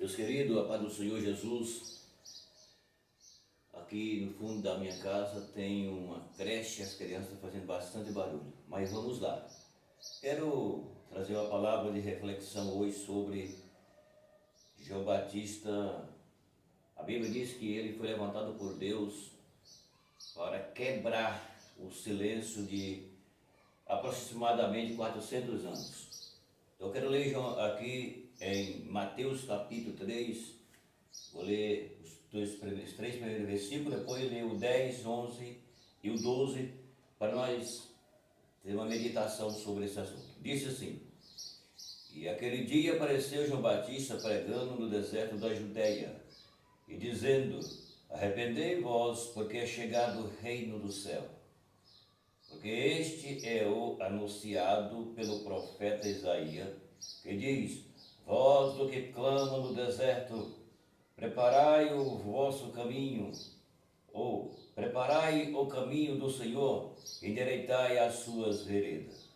Deus querido, a paz do Senhor Jesus, aqui no fundo da minha casa tem uma creche, as crianças fazendo bastante barulho, mas vamos lá. Quero trazer uma palavra de reflexão hoje sobre João Batista. A Bíblia diz que ele foi levantado por Deus para quebrar o silêncio de aproximadamente 400 anos. Eu quero ler aqui em Mateus capítulo 3, vou ler os três primeiros versículos, depois ler o 10, 11 e o 12, para nós ter uma meditação sobre esse assunto. Diz assim: E aquele dia apareceu João Batista pregando no deserto da Judeia, e dizendo: Arrependei-vos, porque é chegado o reino do céu. Porque este é o anunciado pelo profeta Isaías, que diz: Vós do que clama no deserto, preparai o vosso caminho, ou preparai o caminho do Senhor, endireitai as suas veredas.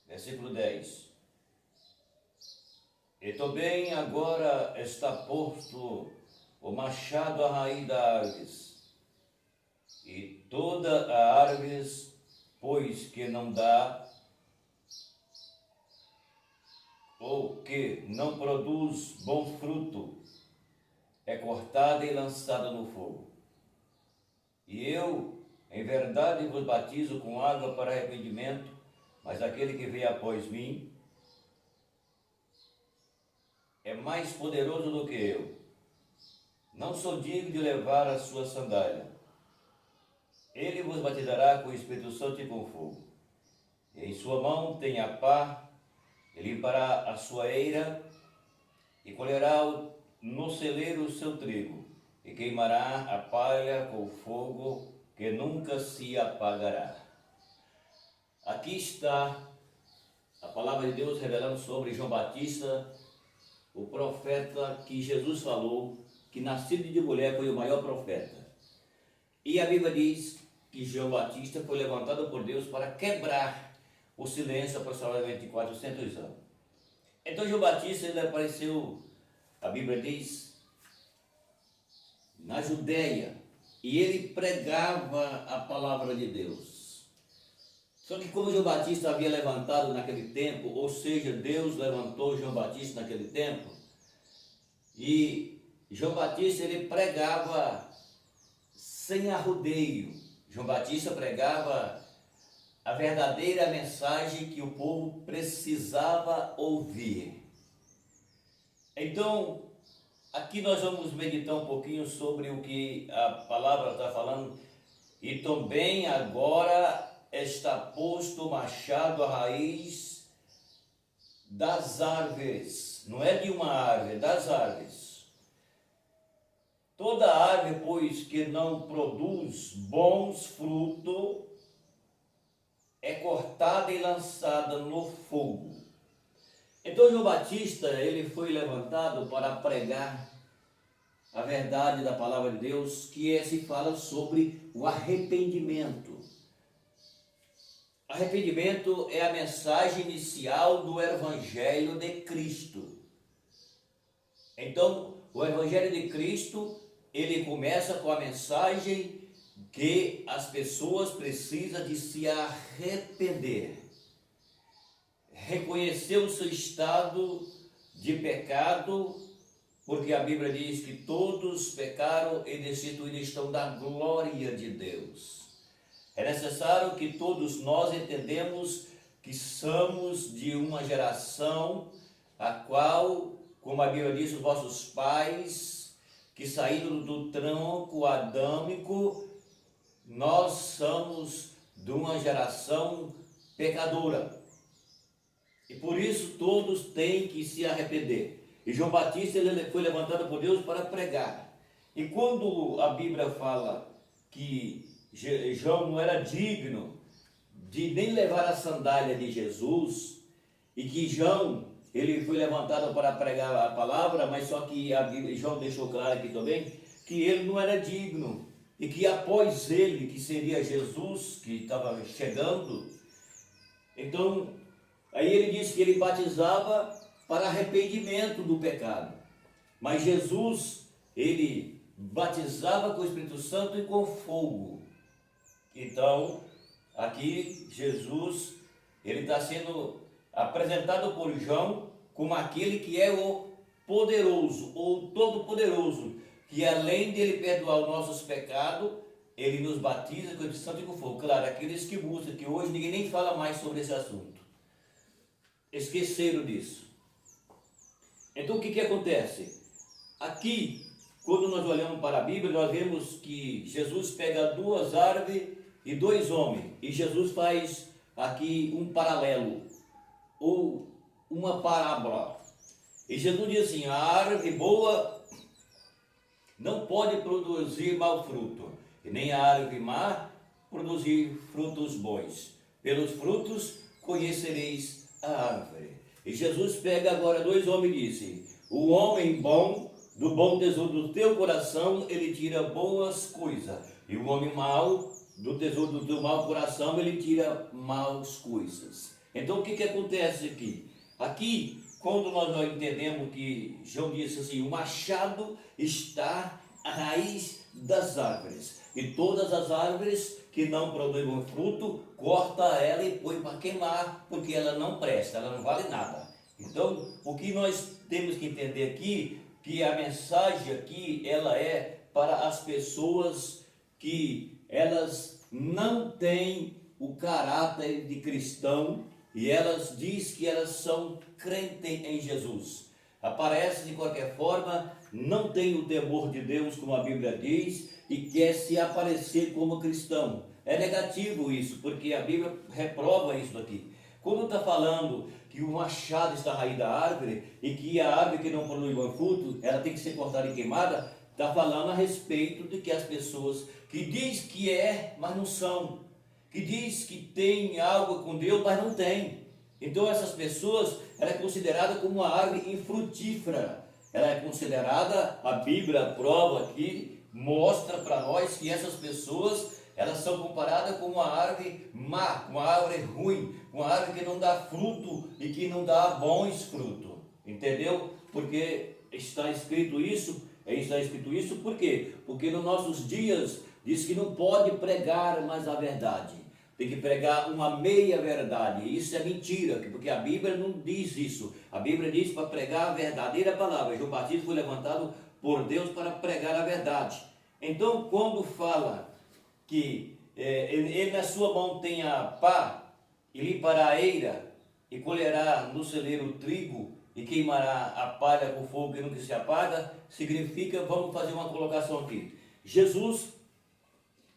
Versículo 10. E também agora está posto o machado à raiz da árvore, e toda a árvore, pois que não dá, ou que não produz bom fruto, é cortada e lançada no fogo. E eu, em verdade, vos batizo com água para arrependimento, mas aquele que vem após mim é mais poderoso do que eu. Não sou digno de levar a sua sandália. Ele vos batizará com o Espírito Santo e com fogo. E em sua mão tem a pá, ele limpará a sua eira e colherá no celeiro o seu trigo, e queimará a palha com fogo que nunca se apagará. Aqui está a palavra de Deus revelando sobre João Batista, o profeta que Jesus falou, que nascido de mulher foi o maior profeta. E a Bíblia diz que João Batista foi levantado por Deus para quebrar o silêncio aproximadamente de 400 anos. Então João Batista ele apareceu, a Bíblia diz, na Judeia, e ele pregava a palavra de Deus. Só que como João Batista havia levantado naquele tempo, ou seja, Deus levantou João Batista naquele tempo, e João Batista ele pregava sem arrodeio. João Batista pregava a verdadeira mensagem que o povo precisava ouvir. Então, aqui nós vamos meditar um pouquinho sobre o que a palavra está falando. E também agora está posto o machado à raiz das árvores. Não é de uma árvore, das árvores. Toda árvore, pois, que não produz bons frutos, é cortada e lançada no fogo. Então João Batista, ele foi levantado para pregar a verdade da palavra de Deus, que se fala sobre o arrependimento. Arrependimento é a mensagem inicial do Evangelho de Cristo. Então, o Evangelho de Cristo, ele começa com a mensagem que as pessoas precisam de se arrepender, reconhecer o seu estado de pecado, porque a Bíblia diz que todos pecaram e destituídos estão da glória de Deus. É necessário que todos nós entendemos que somos de uma geração a qual, como a Bíblia diz, os vossos pais que saíram do tronco adâmico, nós somos de uma geração pecadora. E por isso todos têm que se arrepender. E João Batista ele foi levantado por Deus para pregar. E quando a Bíblia fala que João não era digno de nem levar a sandália de Jesus, e que João ele foi levantado para pregar a palavra, mas só que a Bíblia, João deixou claro aqui também, que ele não era digno, e que após ele, que seria Jesus, que estava chegando, então, aí ele disse que ele batizava para arrependimento do pecado. Mas Jesus, ele batizava com o Espírito Santo e com fogo. Então, aqui Jesus, ele está sendo apresentado por João como aquele que é o poderoso, ou todo-poderoso, que além de ele perdoar os nossos pecados, ele nos batiza com o Espírito Santo e com fogo. Claro, aqueles que buscam, que hoje ninguém nem fala mais sobre esse assunto, esqueceram disso. Então o que acontece? Aqui, quando nós olhamos para a Bíblia, nós vemos que Jesus pega duas árvores e dois homens, e Jesus faz aqui um paralelo, ou uma parábola. E Jesus diz assim: a árvore boa não pode produzir mau fruto, e nem a árvore má produzir frutos bons. Pelos frutos conhecereis a árvore. E Jesus pega agora dois homens e disse: o homem bom, do bom tesouro do teu coração, ele tira boas coisas. E o homem mau, do tesouro do teu mau coração, ele tira maus coisas. Então o que acontece aqui? Aqui, quando nós entendemos que João disse assim: o machado está à raiz das árvores, e todas as árvores que não produzem fruto, corta ela e põe para queimar, porque ela não presta, ela não vale nada. Então, o que nós temos que entender aqui, que a mensagem aqui, ela é para as pessoas que elas não têm o caráter de cristão, e elas dizem que elas são crentes em Jesus. Aparece de qualquer forma, não tem o temor de Deus, como a Bíblia diz, e quer se aparecer como cristão. É negativo isso, porque a Bíblia reprova isso aqui. Quando está falando que o machado está à raiz da árvore, e que a árvore que não produz bom fruto, ela tem que ser cortada e queimada, está falando a respeito de que as pessoas que diz que é, mas não são, que diz que tem algo com Deus, mas não tem. Então essas pessoas, ela é considerada como uma árvore infrutífera. Ela é considerada, a Bíblia prova aqui, mostra para nós que essas pessoas, elas são comparadas com uma árvore má, uma árvore ruim, uma árvore que não dá fruto e que não dá bons frutos. Entendeu? Porque está escrito isso por quê? Porque nos nossos dias diz que não pode pregar mais a verdade. Tem que pregar uma meia verdade. Isso é mentira, porque a Bíblia não diz isso. A Bíblia diz para pregar a verdadeira palavra. João Batista foi levantado por Deus para pregar a verdade. Então, quando fala que ele na sua mão tem a pá, e limpará a eira, e colherá no celeiro o trigo, e queimará a palha com fogo que nunca se apaga, significa, vamos fazer uma colocação aqui. Jesus,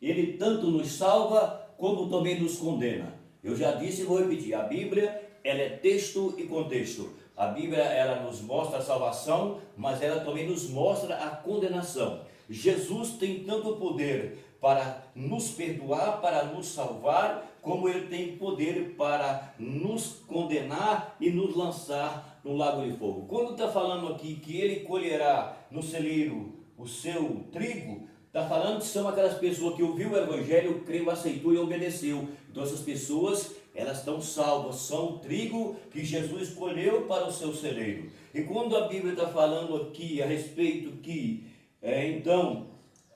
ele tanto nos salva, como também nos condena. Eu já disse e vou repetir, a Bíblia, ela é texto e contexto. A Bíblia, ela nos mostra a salvação, mas ela também nos mostra a condenação. Jesus tem tanto poder para nos perdoar, para nos salvar, como ele tem poder para nos condenar e nos lançar no lago de fogo. Quando está falando aqui que ele colherá no celeiro o seu trigo, está falando que são aquelas pessoas que ouviu o Evangelho, creu, aceitou e obedeceu. Então essas pessoas, elas estão salvas, são o trigo que Jesus escolheu para o seu celeiro. E quando a Bíblia está falando aqui a respeito que, então,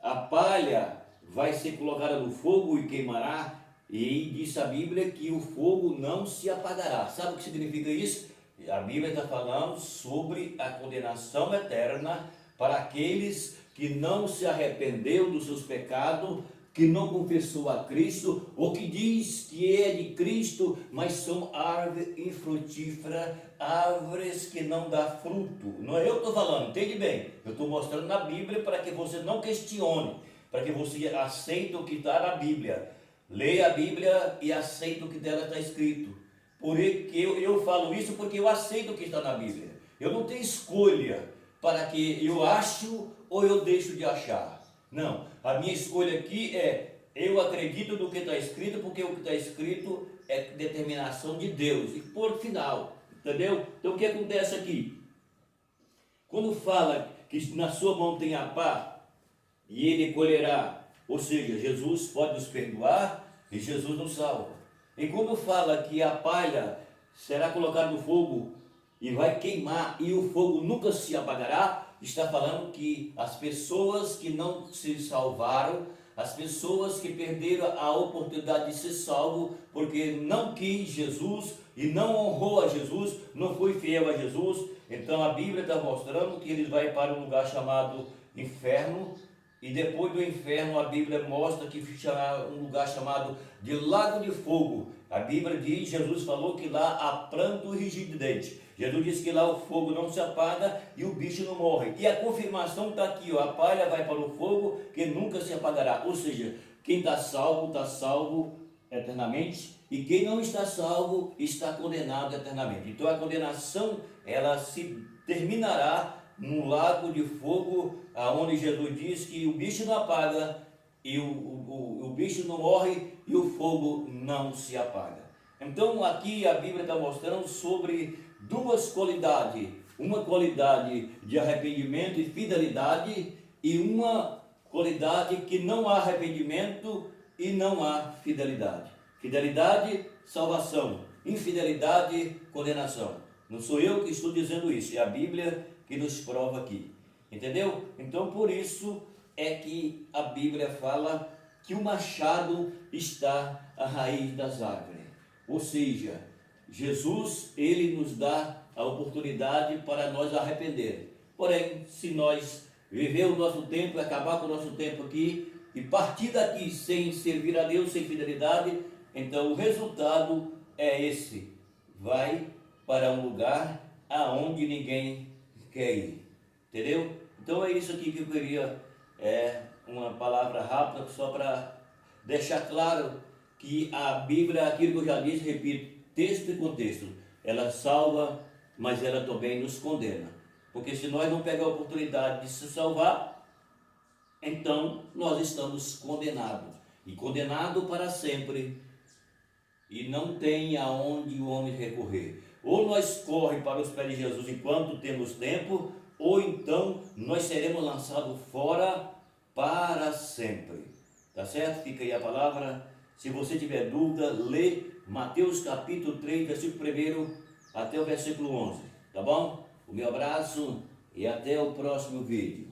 a palha vai ser colocada no fogo e queimará, e diz a Bíblia que o fogo não se apagará. Sabe o que significa isso? A Bíblia está falando sobre a condenação eterna para aqueles que não se arrependeu dos seus pecados, que não confessou a Cristo, ou que diz que é de Cristo, mas são árvores infrutíferas, árvores que não dão fruto. Não é eu que estou falando, entende bem? Eu estou mostrando na Bíblia para que você não questione, para que você aceite o que está na Bíblia. Leia a Bíblia e aceite o que dela está escrito. Porque eu falo isso porque eu aceito o que está na Bíblia. Eu não tenho escolha para que eu acho ou eu deixo de achar. Não, a minha escolha aqui é, eu acredito no que está escrito, porque o que está escrito é determinação de Deus. E por final, entendeu? Então o que acontece aqui? Quando fala que na sua mão tem a pá, e ele colherá, ou seja, Jesus pode nos perdoar e Jesus nos salva. E quando fala que a palha será colocada no fogo e vai queimar e o fogo nunca se apagará, está falando que as pessoas que não se salvaram, as pessoas que perderam a oportunidade de ser salvo, porque não quis Jesus e não honrou a Jesus, não foi fiel a Jesus. Então a Bíblia está mostrando que eles vão para um lugar chamado inferno, e depois do inferno a Bíblia mostra que fica um lugar chamado de lago de fogo. A Bíblia diz, Jesus falou que lá há pranto e rigidez de dente. Jesus disse que lá o fogo não se apaga e o bicho não morre. E a confirmação está aqui, ó, a palha vai para o fogo que nunca se apagará. Ou seja, quem está salvo eternamente, e quem não está salvo está condenado eternamente. Então a condenação, ela se terminará no lago de fogo, aonde Jesus diz que o bicho não apaga, e o bicho não morre, e o fogo não se apaga. Então aqui a Bíblia está mostrando sobre duas qualidades, uma qualidade de arrependimento e fidelidade, e uma qualidade que não há arrependimento e não há fidelidade. Fidelidade, salvação; infidelidade, condenação. Não sou eu que estou dizendo isso, é a Bíblia que nos prova aqui. Entendeu? Então por isso é que a Bíblia fala que o machado está à raiz das árvores. Ou seja, Jesus, ele nos dá a oportunidade para nós arrepender. Porém, se nós viver o nosso tempo, acabar com o nosso tempo aqui e partir daqui sem servir a Deus, sem fidelidade, então o resultado é esse: vai para um lugar aonde ninguém quer ir. Entendeu? Então é isso aqui que eu queria, uma palavra rápida só para deixar claro que a Bíblia, aquilo que eu já disse, repito, texto e contexto, ela salva, mas ela também nos condena. Porque se nós não pegar a oportunidade de se salvar, então nós estamos condenados. E condenado para sempre. E não tem aonde o homem recorrer. Ou nós corre para os pés de Jesus enquanto temos tempo, ou então nós seremos lançados fora para sempre. Tá certo? Fica aí a palavra. Se você tiver dúvida, lê Mateus capítulo 3, versículo 1 até o versículo 11. Tá bom? O meu abraço e até o próximo vídeo.